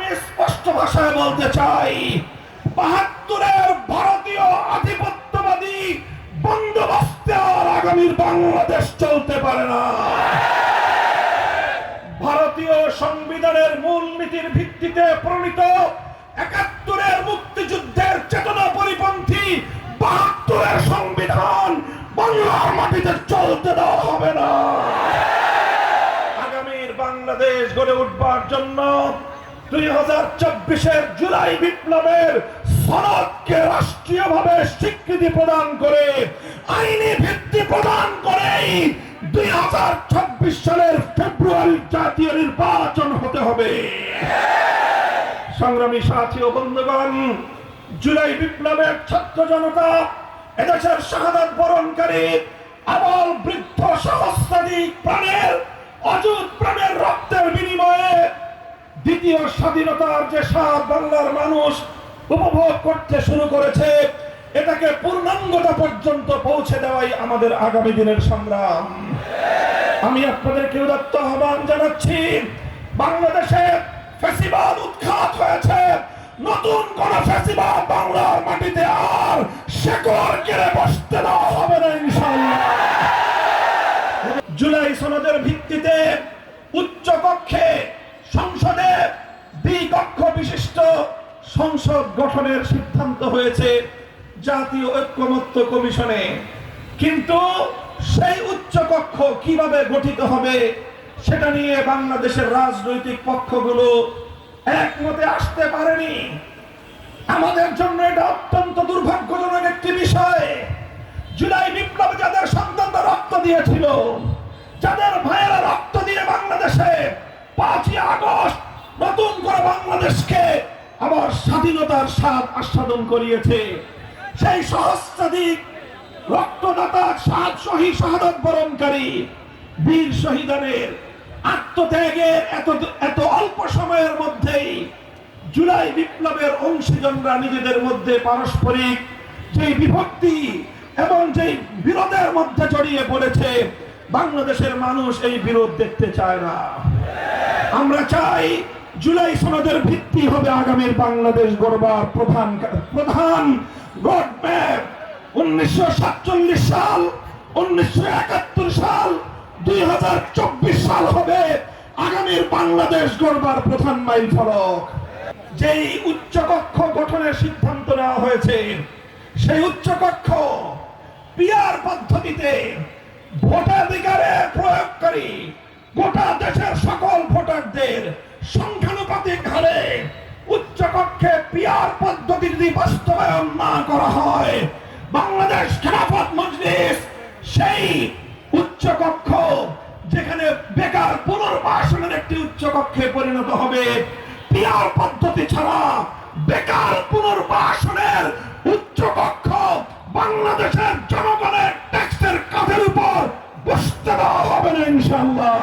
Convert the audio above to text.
আমি স্পষ্ট ভাষায় বলতে চাই, ৭২-এর ভারতীয় আধিপত্যবাদী বন্দোবস্তে আর আগামীর বাংলাদেশ চলতে পারে না। ভারতীয় সংবিধানের মূলনীতির ভিত্তিতে প্রণীত ৭১-এর মুক্তিযুদ্ধের চেতনা পরিপন্থী ৭২-এর সংবিধান বাংলার মাটিতে চলতে দেওয়া হবে না। আগামীর বাংলাদেশ গড়ে উঠবার জন্য ২০২৪-এর জুলাই বিপ্লবের সনদকে রাষ্ট্রীয়ভাবে স্বীকৃতি প্রদান করে, আইনি ভিত্তি প্রদান করেই ২০২৬ সালের ফেব্রুয়ারি জাতীয় নির্বাচন হতে হবে। সংগ্রামী সাথী ও বন্ধুগণ, জুলাই বিপ্লবের ছাত্র জনতা এদেশের শাহাদাত বরণকারী আবাল বৃদ্ধ সহস্রাধিক প্রাণের অযুত প্রাণের রক্তের বিনিময়ে দ্বিতীয় স্বাধীনতার যে স্বাদ বাংলার মানুষ উপভোগ করতে শুরু করেছে, এটাকে পূর্ণাঙ্গতা পর্যন্ত পৌঁছে দেওয়াই আমাদের আগামী দিনের সংগ্রাম। আমি আপনাদেরকে উদাত্ত আহ্বান জানাচ্ছি, বাংলাদেশে ফ্যাসিবাদ উৎখাত হয়েছে, নতুন কোন ফ্যাসিবাদ বাংলার মাটিতে আর শেকড় কেড়ে বসতে দেওয়া হবে না ইনশাআল্লাহ। জুলাই সনদের ভিত্তিতে উচ্চ কক্ষে সংসদে দ্বিকক্ষ বিশিষ্ট সংসদ গঠনের সিদ্ধান্ত হয়েছে জাতীয় ঐক্যমত্য কমিশনে, কিন্তু সেই উচ্চ কক্ষ কিভাবে গঠিত হবে সেটা নিয়ে বাংলাদেশের রাজনৈতিক পক্ষগুলো একমতে আসতে পারেনি। আমাদের জন্য এটা অত্যন্ত দুর্ভাগ্যজনক একটি বিষয়। জুলাই বিপ্লবে যাদের সন্তানরা রক্ত দিয়েছিল, যাদের ভাইয়েরা রক্ত দিয়ে বাংলাদেশে ৫ই আগস্ট নতুন করে বাংলাদেশকে আবার স্বাধীনতার স্বাদ আস্বাদন করিয়েছে, সেই সহস্রাধিক রক্তদাতা শাহাদাত বরণকারী বীর শহীদানের আত্মত্যাগের এত অল্প সময়ের মধ্যেই জুলাই বিপ্লবের অংশীজনরা নিজেদের মধ্যে পারস্পরিক যে বিভক্তি এবং যে বিরোধের মধ্যে জড়িয়ে পড়েছে, বাংলাদেশের মানুষ এই বিরোধ দেখতে চায় না। আমরা চাই জুলাই সনদের ভিত্তি হবে আগামীর বাংলাদেশ গড়বার প্রধান রোডম্যাপ। ১৯৪৭ সাল, ১৯৭১ সাল, ২০২৪ সাল হবে আগামীর বাংলাদেশ গড়বার প্রধান মাইল ফলক। যেই উচ্চকক্ষ গঠনের সিদ্ধান্ত নেওয়া হয়েছে, সেই উচ্চকক্ষ পিআর পদ্ধতিতে ভোটাধিকারে প্রয়োগকারী গোটা দেশের সকল ভোটারদের সংখ্যানুপাতিক হারে উচ্চকক্ষে পিআর পদ্ধতি যদি বাস্তবায়ন না করা হয়, বাংলাদেশ খেলাফত মজলিস সেই উচ্চকক্ষ যেখানে বেকার পুনর্বাসনের একটি উচ্চকক্ষে পরিণত হবে। পিআর পদ্ধতি ছাড়া বেকার পুনর্বাসনের উচ্চকক্ষ বাংলাদেশের জনগণের ট্যাক্সের কাঁধের উপর বসতে দেওয়া হবে না ইনশাআল্লাহ।